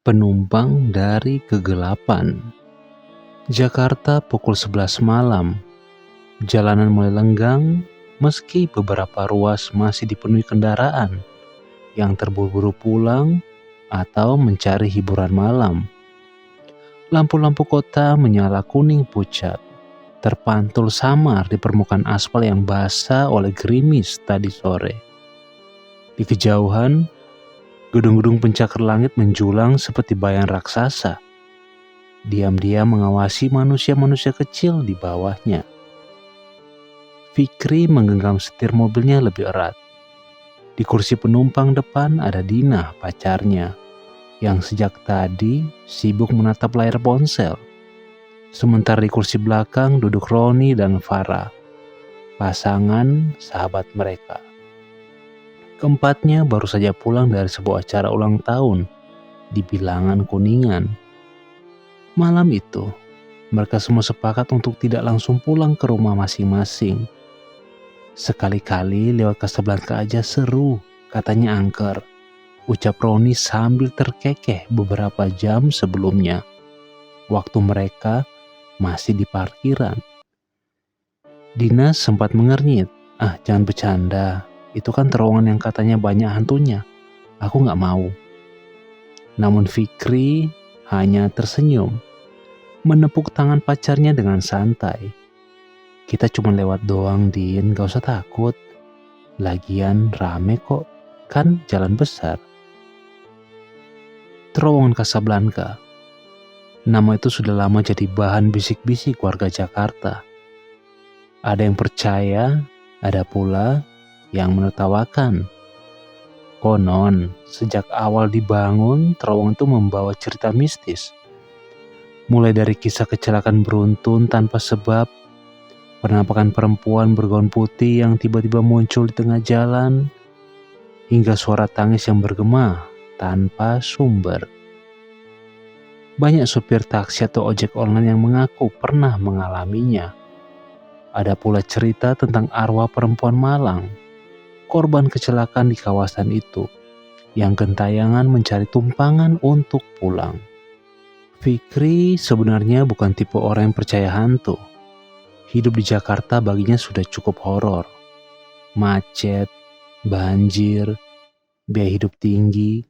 Penumpang dari kegelapan. Jakarta pukul 11 malam. Jalanan mulai lenggang meski beberapa ruas masih dipenuhi kendaraan yang terburu-buru pulang atau mencari hiburan malam. Lampu-lampu kota menyala kuning pucat, terpantul samar di permukaan aspal yang basah oleh gerimis tadi sore. Di kejauhan, gedung-gedung pencakar langit menjulang seperti bayang raksasa. Diam-diam mengawasi manusia-manusia kecil di bawahnya. Fikri menggenggam setir mobilnya lebih erat. Di kursi penumpang depan ada Dina, pacarnya, yang sejak tadi sibuk menatap layar ponsel. Sementara di kursi belakang duduk Roni dan Farah, pasangan sahabat mereka. Keempatnya baru saja pulang dari sebuah acara ulang tahun di Bilangan Kuningan. Malam itu, mereka semua sepakat untuk tidak langsung pulang ke rumah masing-masing. Sekali-kali lewat Casablanca aja seru, katanya angker, ucap Roni sambil terkekeh beberapa jam sebelumnya, waktu mereka masih di parkiran. Dina sempat mengernyit, jangan bercanda. Itu kan terowongan yang katanya banyak hantunya. Aku gak mau. Namun Fikri hanya tersenyum, menepuk tangan pacarnya dengan santai. Kita cuma lewat doang, Din, gak usah takut. Lagian rame kok, kan jalan besar. Terowongan Casablanca. Nama itu sudah lama jadi bahan bisik-bisik warga Jakarta. Ada yang percaya, ada pula yang menertawakan. Konon, sejak awal dibangun, terowongan itu membawa cerita mistis. Mulai dari kisah kecelakaan beruntun tanpa sebab, penampakan perempuan bergaun putih yang tiba-tiba muncul di tengah jalan, hingga suara tangis yang bergema tanpa sumber. Banyak supir taksi atau ojek online yang mengaku pernah mengalaminya. Ada pula cerita tentang arwah perempuan malang, korban kecelakaan di kawasan itu, yang gentayangan mencari tumpangan untuk pulang. Fikri sebenarnya bukan tipe orang yang percaya hantu. Hidup di Jakarta baginya sudah cukup horor. Macet, banjir, biaya hidup tinggi.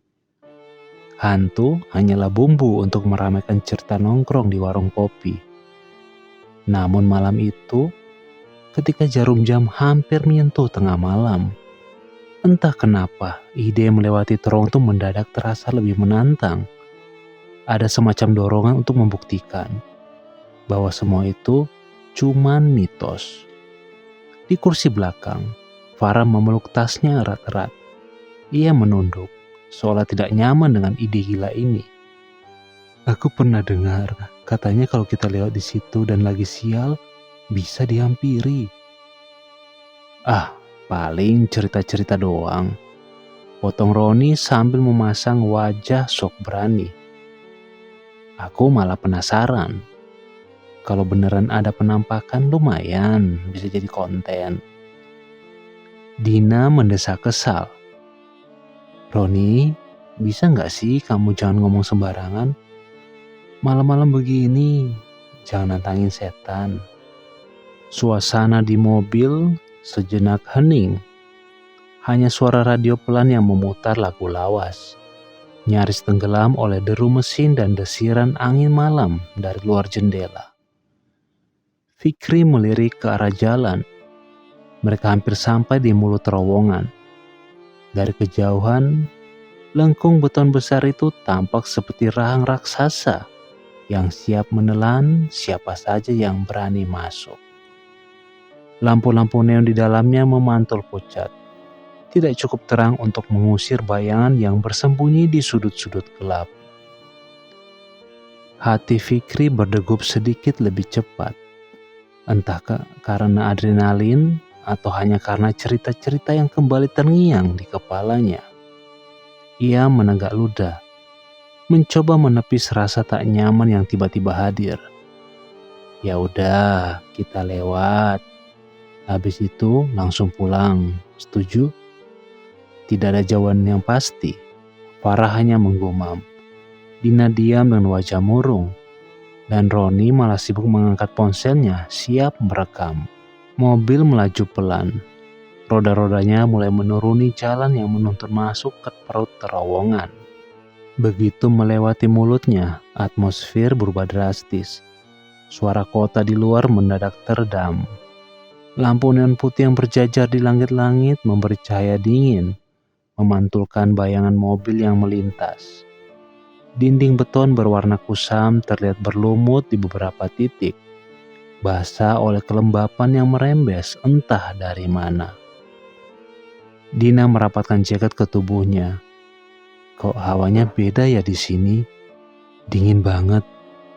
Hantu hanyalah bumbu untuk meramaikan cerita nongkrong di warung kopi. Namun malam itu, ketika jarum jam hampir menyentuh tengah malam, entah kenapa ide melewati terowongan itu mendadak terasa lebih menantang. Ada semacam dorongan untuk membuktikan bahwa semua itu cuman mitos. Di kursi belakang, Farah memeluk tasnya erat-erat. Ia menunduk, seolah tidak nyaman dengan ide gila ini. Aku pernah dengar, katanya kalau kita lewat di situ dan lagi sial, bisa dihampiri. Paling cerita-cerita doang, potong Roni sambil memasang wajah sok berani. Aku malah penasaran. Kalau beneran ada penampakan lumayan bisa jadi konten. Dina mendesak kesal. Roni, bisa gak sih kamu jangan ngomong sembarangan? Malam-malam begini, jangan nantangin setan. Suasana di mobil sejenak hening. Hanya suara radio pelan yang memutar lagu lawas, nyaris tenggelam oleh deru mesin dan desiran angin malam dari luar jendela. Fikri melirik ke arah jalan. Mereka hampir sampai di mulut terowongan. Dari kejauhan, lengkung beton besar itu tampak seperti rahang raksasa yang siap menelan siapa saja yang berani masuk. Lampu-lampu neon di dalamnya memantul pucat. Tidak cukup terang untuk mengusir bayangan yang bersembunyi di sudut-sudut gelap. Hati Fikri berdegup sedikit lebih cepat. Entah karena adrenalin atau hanya karena cerita-cerita yang kembali terngiang di kepalanya. Ia menenggak ludah, mencoba menepis rasa tak nyaman yang tiba-tiba hadir. Ya udah, kita lewat. Habis itu langsung pulang. Setuju? Tidak ada jawaban yang pasti. Farah hanya menggumam. Dina diam dengan wajah murung, dan Roni malah sibuk mengangkat ponselnya siap merekam. Mobil melaju pelan. Roda-rodanya mulai menuruni jalan yang menuntun masuk ke perut terowongan. Begitu melewati mulutnya, atmosfer berubah drastis. Suara kota di luar mendadak teredam. Lampu neon putih yang berjajar di langit-langit memberi cahaya dingin, memantulkan bayangan mobil yang melintas. Dinding beton berwarna kusam terlihat berlumut di beberapa titik, basah oleh kelembapan yang merembes entah dari mana. Dina merapatkan jaket ke tubuhnya. Kok hawanya beda ya di sini? Dingin banget.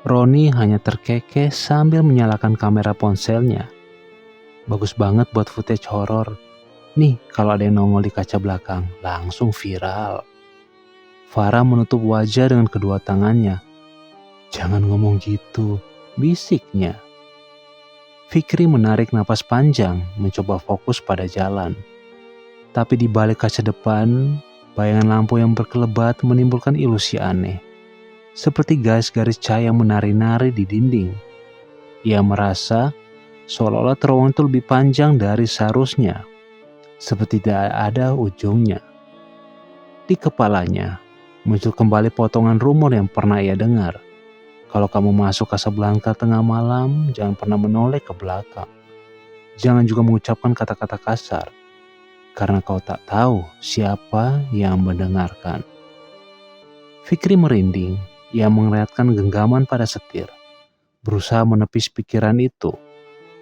Roni hanya terkekeh sambil menyalakan kamera ponselnya. Bagus banget buat footage horor. Nih, kalau ada yang nongol di kaca belakang, langsung viral. Farah menutup wajah dengan kedua tangannya. Jangan ngomong gitu, bisiknya. Fikri menarik napas panjang, mencoba fokus pada jalan. Tapi di balik kaca depan, bayangan lampu yang berkelebat menimbulkan ilusi aneh. Seperti garis-garis cahaya menari-nari di dinding. Ia merasa seolah-olah terowongan itu lebih panjang dari seharusnya. Seperti tidak ada ujungnya. Di kepalanya, muncul kembali potongan rumor yang pernah ia dengar. Kalau kamu masuk Casablanca tengah malam, jangan pernah menoleh ke belakang. Jangan juga mengucapkan kata-kata kasar, karena kau tak tahu siapa yang mendengarkan. Fikri merinding. Ia mengeratkan genggaman pada setir, berusaha menepis pikiran itu.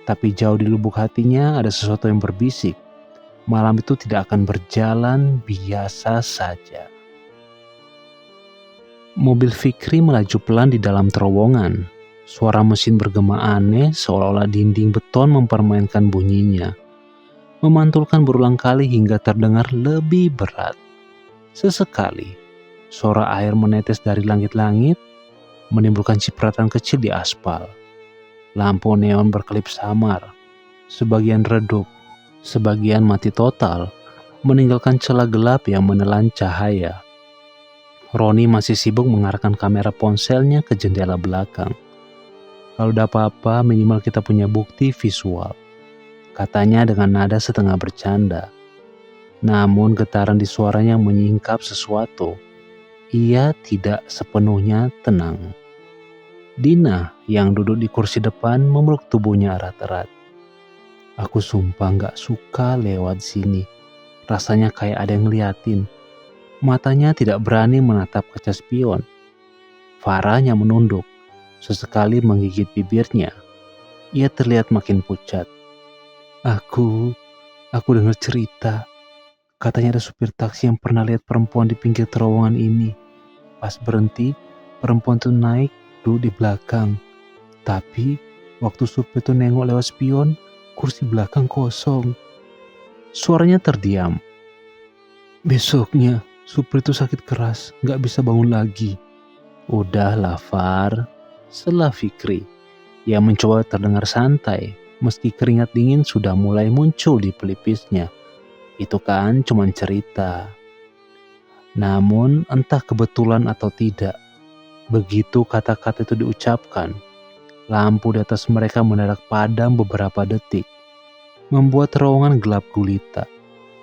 Tapi jauh di lubuk hatinya ada sesuatu yang berbisik. Malam itu tidak akan berjalan biasa saja. Mobil Fikri melaju pelan di dalam terowongan. Suara mesin bergema aneh seolah-olah dinding beton mempermainkan bunyinya. Memantulkan berulang kali hingga terdengar lebih berat. Sesekali, suara air menetes dari langit-langit menimbulkan cipratan kecil di aspal. Lampu neon berkelip samar, sebagian redup, sebagian mati total, meninggalkan celah gelap yang menelan cahaya. Roni masih sibuk mengarahkan kamera ponselnya ke jendela belakang. Kalau ada apa-apa, minimal kita punya bukti visual, katanya dengan nada setengah bercanda. Namun getaran di suaranya menyingkap sesuatu. Ia tidak sepenuhnya tenang. Dina yang duduk di kursi depan memeluk tubuhnya erat-erat. Aku sumpah gak suka lewat sini. Rasanya kayak ada yang ngeliatin. Matanya tidak berani menatap kaca spion. Farah hanya menunduk, sesekali menggigit bibirnya. Ia terlihat makin pucat. Aku dengar cerita. Katanya ada supir taksi yang pernah lihat perempuan di pinggir terowongan ini. Pas berhenti, perempuan itu naik duduk di belakang. Tapi waktu supir itu nengok lewat spion, kursi belakang kosong. Suaranya terdiam. Besoknya, supir itu sakit keras, gak bisa bangun lagi. Udahlah Far, sela Fikri. Ia mencoba terdengar santai, meski keringat dingin sudah mulai muncul di pelipisnya. Itu kan cuma cerita. Namun entah kebetulan atau tidak, begitu kata-kata itu diucapkan, lampu di atas mereka mendadak padam beberapa detik, membuat terowongan gelap gulita.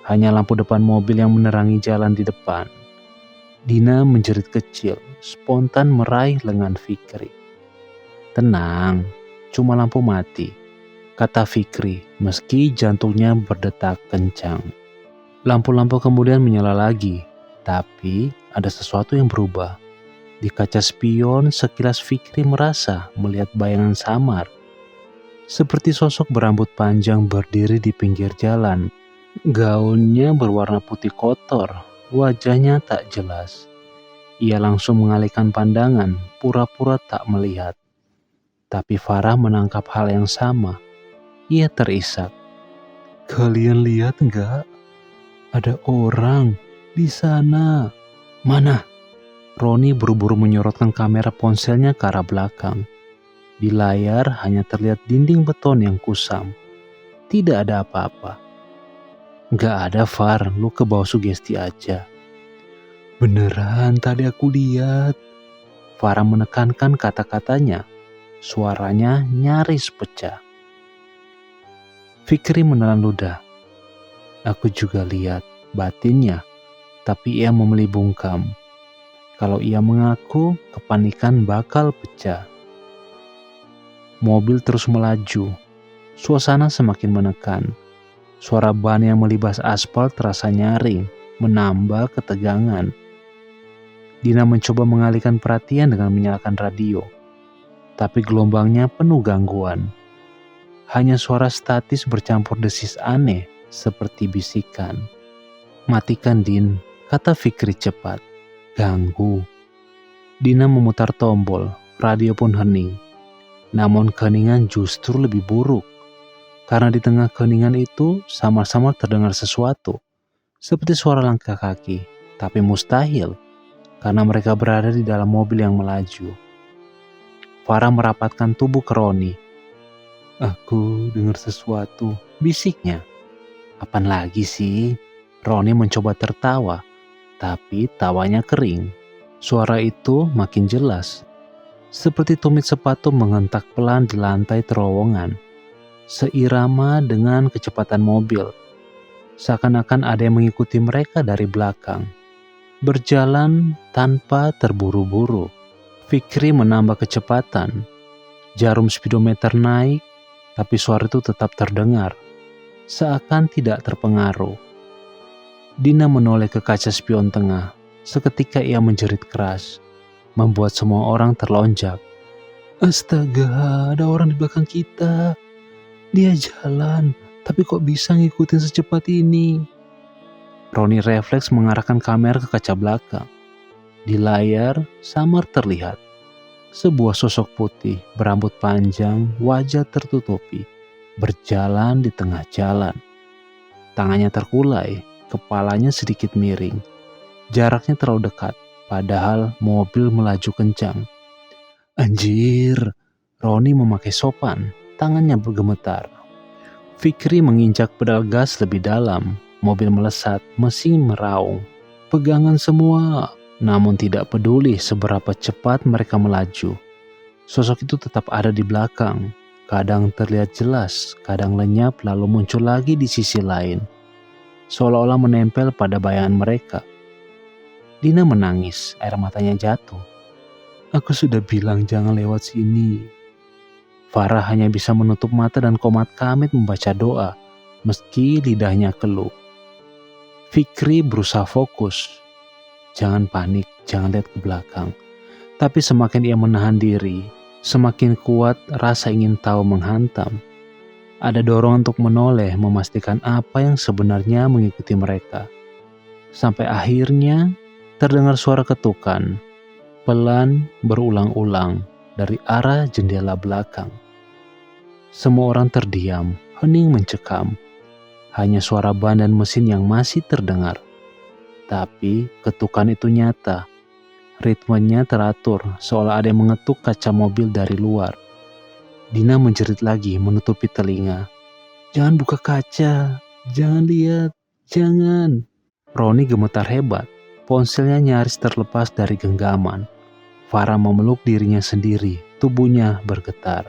Hanya lampu depan mobil yang menerangi jalan di depan. Dina menjerit kecil, spontan meraih lengan Fikri. Tenang, cuma lampu mati, kata Fikri meski jantungnya berdetak kencang. Lampu-lampu kemudian menyala lagi. Tapi ada sesuatu yang berubah. Di kaca spion sekilas Fikri merasa melihat bayangan samar. Seperti sosok berambut panjang berdiri di pinggir jalan. Gaunnya berwarna putih kotor, wajahnya tak jelas. Ia langsung mengalihkan pandangan, pura-pura tak melihat. Tapi Farah menangkap hal yang sama. Ia terisak. Kalian lihat enggak? Ada orang di sana. Mana? Roni buru-buru menyorotkan kamera ponselnya ke arah belakang. Di layar hanya terlihat dinding beton yang kusam. Tidak ada apa-apa. Gak ada Far, lu ke bawah sugesti aja. Beneran tadi aku lihat. Farah menekankan kata-katanya. Suaranya nyaris pecah. Fikri menelan ludah. Aku juga lihat batinnya, tapi ia memilih bungkam. Kalau ia mengaku, kepanikan bakal pecah. Mobil terus melaju. Suasana semakin menekan. Suara ban yang melibas aspal terasa nyaring, menambah ketegangan. Dina mencoba mengalihkan perhatian dengan menyalakan radio. Tapi gelombangnya penuh gangguan. Hanya suara statis bercampur desis aneh, seperti bisikan. Matikan Din, kata Fikri cepat. Ganggu. Dina memutar tombol, radio pun hening. Namun keheningan justru lebih buruk. Karena di tengah keheningan itu samar-samar terdengar sesuatu. Seperti suara langkah kaki, tapi mustahil. Karena mereka berada di dalam mobil yang melaju. Farah merapatkan tubuh ke Roni. Aku dengar sesuatu, bisiknya. Apaan lagi sih? Roni mencoba tertawa, tapi tawanya kering. Suara itu makin jelas. Seperti tumit sepatu mengentak pelan di lantai terowongan. Seirama dengan kecepatan mobil. Seakan-akan ada yang mengikuti mereka dari belakang. Berjalan tanpa terburu-buru. Fikri menambah kecepatan. Jarum speedometer naik, tapi suara itu tetap terdengar. Seakan tidak terpengaruh. Dina menoleh ke kaca spion tengah. Seketika ia menjerit keras. Membuat semua orang terlonjak. Astaga, ada orang di belakang kita. Dia jalan, tapi kok bisa ngikutin secepat ini? Roni refleks mengarahkan kamera ke kaca belakang. Di layar, samar terlihat. Sebuah sosok putih, berambut panjang, wajah tertutupi, berjalan di tengah jalan. Tangannya terkulai, kepalanya sedikit miring. Jaraknya terlalu dekat, padahal mobil melaju kencang. Anjir, Roni memakai sopan, tangannya bergemetar. Fikri menginjak pedal gas lebih dalam, mobil melesat, mesin meraung. Pegangan semua. Namun tidak peduli seberapa cepat mereka melaju. Sosok itu tetap ada di belakang. Kadang terlihat jelas, kadang lenyap lalu muncul lagi di sisi lain. Seolah-olah menempel pada bayangan mereka. Dina menangis, air matanya jatuh. Aku sudah bilang jangan lewat sini. Farah hanya bisa menutup mata dan komat kamit membaca doa, meski lidahnya keluh. Fikri berusaha fokus. Jangan panik, jangan lihat ke belakang. Tapi semakin ia menahan diri, semakin kuat rasa ingin tahu menghantam. Ada dorongan untuk menoleh, memastikan apa yang sebenarnya mengikuti mereka. Sampai akhirnya terdengar suara ketukan, pelan berulang-ulang dari arah jendela belakang. Semua orang terdiam, hening mencekam. Hanya suara ban dan mesin yang masih terdengar. Tapi ketukan itu nyata. Ritmenya teratur, seolah ada yang mengetuk kaca mobil dari luar. Dina menjerit lagi, menutupi telinga. Jangan buka kaca, jangan lihat, jangan. Roni gemetar hebat, ponselnya nyaris terlepas dari genggaman. Farah memeluk dirinya sendiri, tubuhnya bergetar.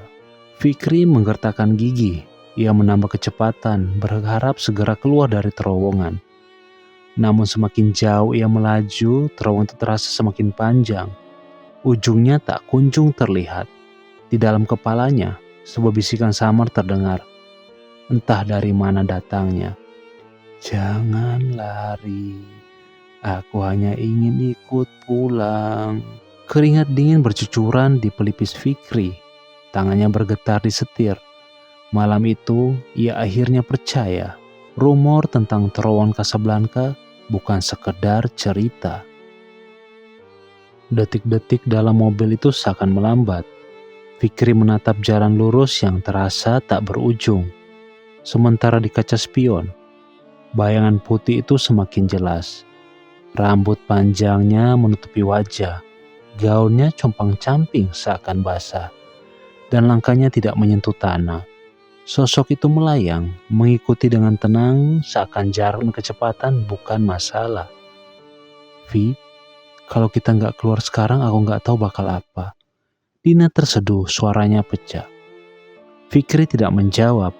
Fikri menggertakkan gigi, ia menambah kecepatan, berharap segera keluar dari terowongan. Namun semakin jauh ia melaju, terowongan itu terasa semakin panjang. Ujungnya tak kunjung terlihat. Di dalam kepalanya, sebuah bisikan samar terdengar. Entah dari mana datangnya. Jangan lari, aku hanya ingin ikut pulang. Keringat dingin bercucuran di pelipis Fikri. Tangannya bergetar di setir. Malam itu, ia akhirnya percaya. Rumor tentang terowongan Casablanca bukan sekedar cerita. Detik-detik dalam mobil itu seakan melambat. Fikri menatap jalan lurus yang terasa tak berujung. Sementara di kaca spion, bayangan putih itu semakin jelas. Rambut panjangnya menutupi wajah. Gaunnya compang-camping seakan basah. Dan langkahnya tidak menyentuh tanah. Sosok itu melayang, mengikuti dengan tenang, seakan jarak dan kecepatan bukan masalah. Vi, Kalau kita nggak keluar sekarang, aku nggak tahu bakal apa. Dina terseduh, suaranya pecah. Fikri tidak menjawab.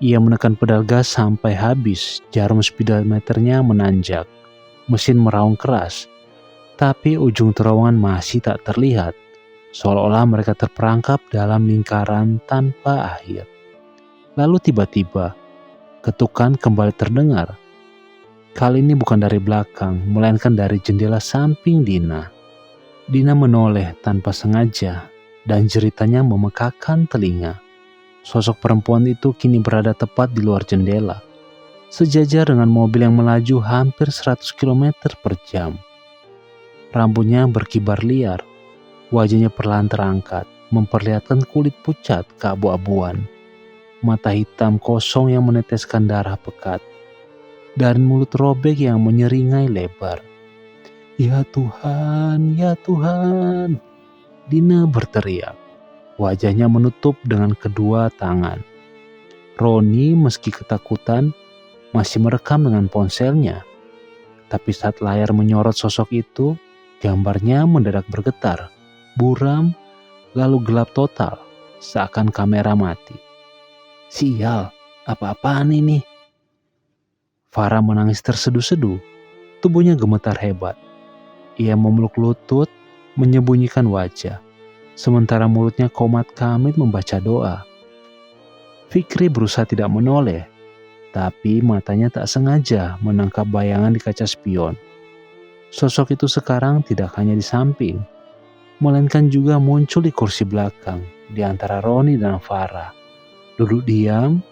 Ia menekan pedal gas sampai habis. Jarum speedometernya menanjak. Mesin meraung keras. Tapi ujung terowongan masih tak terlihat. Seolah-olah mereka terperangkap dalam lingkaran tanpa akhir. Lalu tiba-tiba, ketukan kembali terdengar. Kali ini bukan dari belakang, melainkan dari jendela samping Dina. Dina menoleh tanpa sengaja, dan jeritanya memekakan telinga. Sosok perempuan itu kini berada tepat di luar jendela, sejajar dengan mobil yang melaju hampir 100 km per jam. Rambutnya berkibar liar, wajahnya perlahan terangkat, memperlihatkan kulit pucat keabu-abuan. Mata hitam kosong yang meneteskan darah pekat, dan mulut robek yang menyeringai lebar. "Ya Tuhan, ya Tuhan!" Dina berteriak. Wajahnya menutup dengan kedua tangan. Roni meski ketakutan masih merekam dengan ponselnya. Tapi saat layar menyorot sosok itu, gambarnya mendadak bergetar, buram, lalu gelap total, seakan kamera mati. "Sial, apa-apaan ini?" Farah menangis terseduh-seduh, tubuhnya gemetar hebat. Ia memeluk lutut, menyembunyikan wajah. Sementara mulutnya komat kamit membaca doa. Fikri berusaha tidak menoleh, tapi matanya tak sengaja menangkap bayangan di kaca spion. Sosok itu sekarang tidak hanya di samping, melainkan juga muncul di kursi belakang, di antara Roni dan Farah. Duduk diam,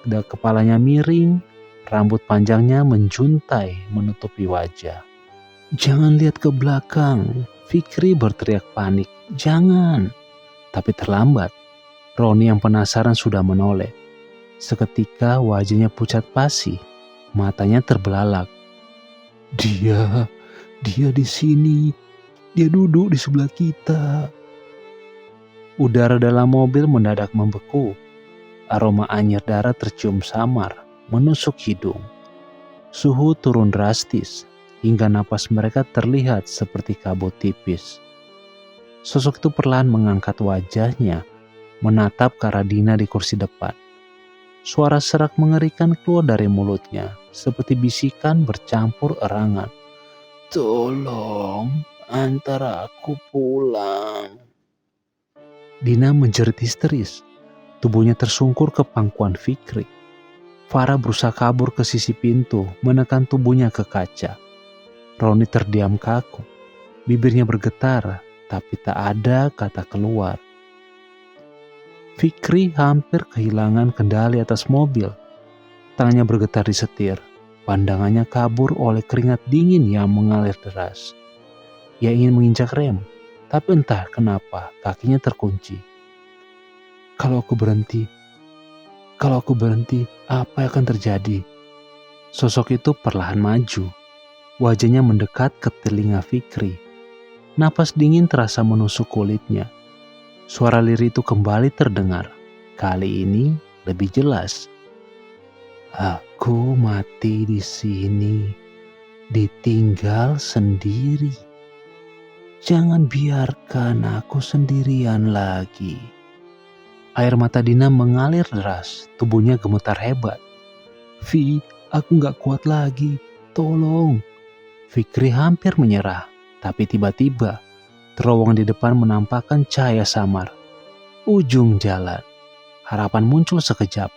kepalanya miring, rambut panjangnya menjuntai menutupi wajah. "Jangan lihat ke belakang," Fikri berteriak panik. "Jangan." Tapi terlambat. Roni yang penasaran sudah menoleh. Seketika wajahnya pucat pasi, matanya terbelalak. Dia di sini. Dia duduk di sebelah kita." Udara dalam mobil mendadak membeku. Aroma anyir darah tercium samar, menusuk hidung. Suhu turun drastis, hingga napas mereka terlihat seperti kabut tipis. Sosok itu perlahan mengangkat wajahnya, menatap ke arah Dina di kursi depan. Suara serak mengerikan keluar dari mulutnya, seperti bisikan bercampur erangan. "Tolong, antar aku pulang." Dina menjerit histeris. Tubuhnya tersungkur ke pangkuan Fikri. Farah berusaha kabur ke sisi pintu, menekan tubuhnya ke kaca. Roni terdiam kaku. Bibirnya bergetar, tapi tak ada kata keluar. Fikri hampir kehilangan kendali atas mobil. Tangannya bergetar di setir. Pandangannya kabur oleh keringat dingin yang mengalir deras. Ia ingin menginjak rem, tapi entah kenapa kakinya terkunci. Kalau aku berhenti, apa yang akan terjadi?" Sosok itu perlahan maju. Wajahnya mendekat ke telinga Fikri. Napas dingin terasa menusuk kulitnya. Suara lirih itu kembali terdengar. Kali ini lebih jelas. "Aku mati di sini, ditinggal sendiri. Jangan biarkan aku sendirian lagi." Air mata Dina mengalir deras, tubuhnya gemetar hebat. "Vi, aku gak kuat lagi, tolong." Fikri hampir menyerah, tapi tiba-tiba terowongan di depan menampakkan cahaya samar. Ujung jalan. Harapan muncul sekejap,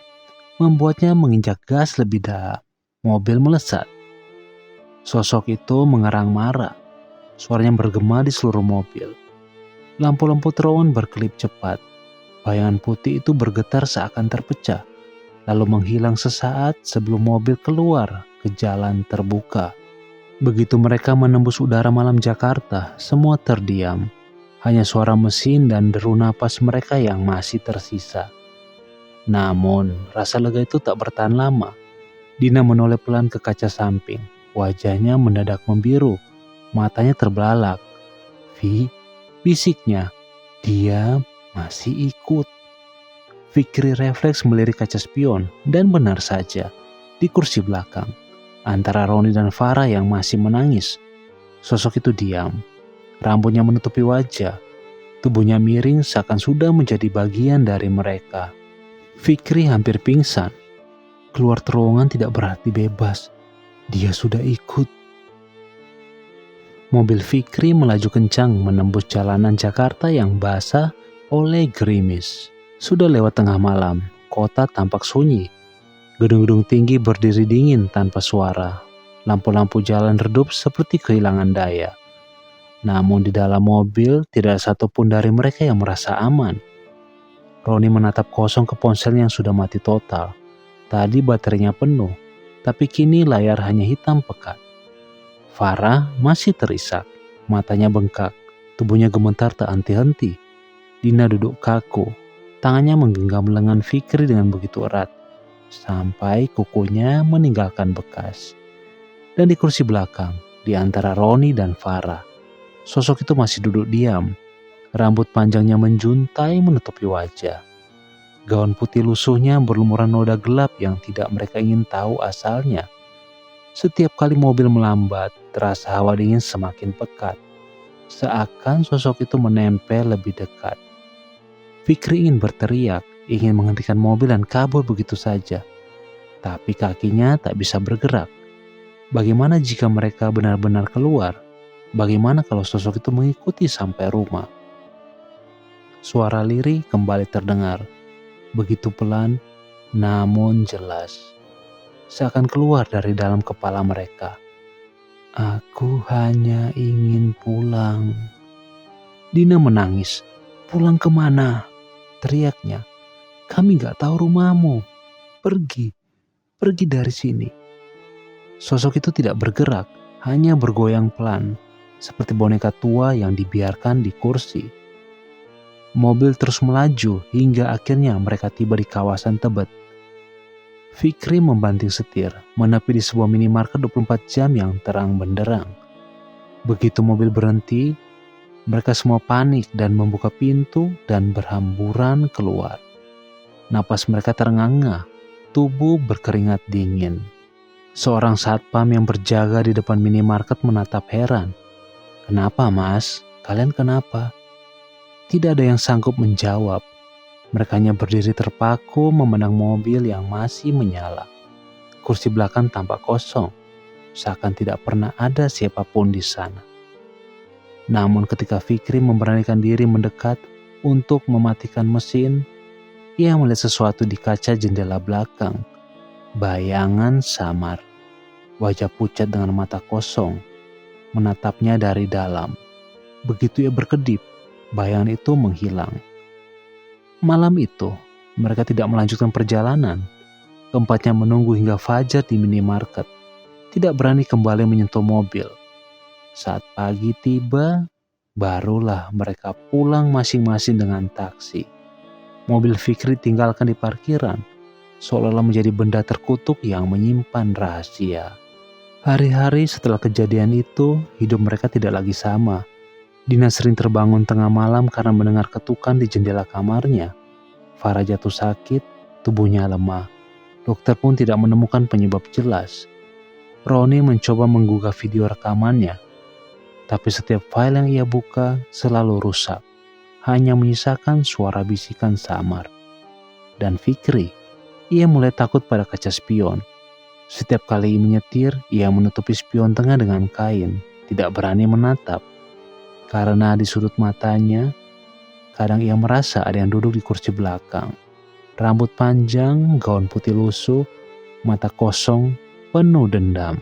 membuatnya menginjak gas lebih dalam. Mobil melesat. Sosok itu mengerang marah. Suaranya bergema di seluruh mobil. Lampu-lampu terowongan berkelip cepat. Bayangan putih itu bergetar seakan terpecah, lalu menghilang sesaat sebelum mobil keluar ke jalan terbuka. Begitu mereka menembus udara malam Jakarta, semua terdiam. Hanya suara mesin dan deru napas mereka yang masih tersisa. Namun, rasa lega itu tak bertahan lama. Dina menoleh pelan ke kaca samping. Wajahnya mendadak membiru, matanya terbelalak. "Vi," bisiknya, "dia masih ikut." Fikri refleks melirik kaca spion, dan benar saja, di kursi belakang, antara Roni dan Farah yang masih menangis, Sosok itu diam, rambutnya menutupi wajah, tubuhnya miring seakan sudah menjadi bagian dari mereka. Fikri hampir pingsan. Keluar terowongan tidak berarti bebas. Dia sudah ikut. Mobil Fikri melaju kencang menembus jalanan Jakarta yang basah oleh gerimis. Sudah lewat tengah malam, kota tampak sunyi. Gedung-gedung tinggi berdiri dingin tanpa suara. Lampu-lampu jalan redup seperti kehilangan daya. Namun di dalam mobil tidak ada satupun dari mereka yang merasa aman. Roni menatap kosong ke ponselnya yang sudah mati total. Tadi baterainya penuh, tapi kini layar hanya hitam pekat. Farah masih terisak, matanya bengkak, tubuhnya gemetar tak henti-henti. Dina duduk kaku, tangannya menggenggam lengan Fikri dengan begitu erat, sampai kukunya meninggalkan bekas. Dan di kursi belakang, di antara Roni dan Farah, sosok itu masih duduk diam, rambut panjangnya menjuntai menutupi wajah. Gaun putih lusuhnya berlumuran noda gelap yang tidak mereka ingin tahu asalnya. Setiap kali mobil melambat, terasa hawa dingin semakin pekat. Seakan sosok itu menempel lebih dekat. Fikri ingin berteriak, ingin menghentikan mobil dan kabur begitu saja. Tapi kakinya tak bisa bergerak. Bagaimana jika mereka benar-benar keluar? Bagaimana kalau sosok itu mengikuti sampai rumah? Suara lirih kembali terdengar. Begitu pelan, namun jelas. Seakan keluar dari dalam kepala mereka. Aku hanya ingin pulang. Dina menangis. Pulang kemana? Teriaknya. Kami gak tahu rumahmu. Pergi dari sini. Sosok itu tidak bergerak, hanya bergoyang pelan, seperti boneka tua yang dibiarkan di kursi. Mobil terus melaju hingga akhirnya mereka tiba di kawasan Tebet. Fikri membanting setir, menepi di sebuah minimarket 24 jam yang terang benderang. Begitu mobil berhenti, mereka semua panik dan membuka pintu dan berhamburan keluar. Napas mereka terengah-engah, tubuh berkeringat dingin. Seorang satpam yang berjaga di depan minimarket menatap heran. Kenapa mas? Kalian kenapa? Tidak ada yang sanggup menjawab. Mereka hanya berdiri terpaku memandang mobil yang masih menyala. Kursi belakang tampak kosong, seakan tidak pernah ada siapapun di sana. Namun ketika Fikri memberanikan diri mendekat untuk mematikan mesin, ia melihat sesuatu di kaca jendela belakang. Bayangan samar, wajah pucat dengan mata kosong, menatapnya dari dalam. Begitu ia berkedip, bayangan itu menghilang. Malam itu, mereka tidak melanjutkan perjalanan. Keempatnya menunggu hingga fajar di minimarket. Tidak berani kembali menyentuh mobil. Saat pagi tiba, barulah mereka pulang masing-masing dengan taksi. Mobil Fikri tinggalkan di parkiran, seolah-olah menjadi benda terkutuk yang menyimpan rahasia. Hari-hari setelah kejadian itu, hidup mereka tidak lagi sama. Dina sering terbangun tengah malam karena mendengar ketukan di jendela kamarnya. Farah jatuh sakit, tubuhnya lemah. Dokter pun tidak menemukan penyebab jelas. Roni mencoba menggugah video rekamannya, tapi setiap file yang ia buka selalu rusak, hanya menyisakan suara bisikan samar. Dan Fikri, ia mulai takut pada kaca spion. Setiap kali menyetir, ia menutupi spion tengah dengan kain, tidak berani menatap. Karena di sudut matanya, kadang ia merasa ada yang duduk di kursi belakang. Rambut panjang, gaun putih lusuh, mata kosong, penuh dendam.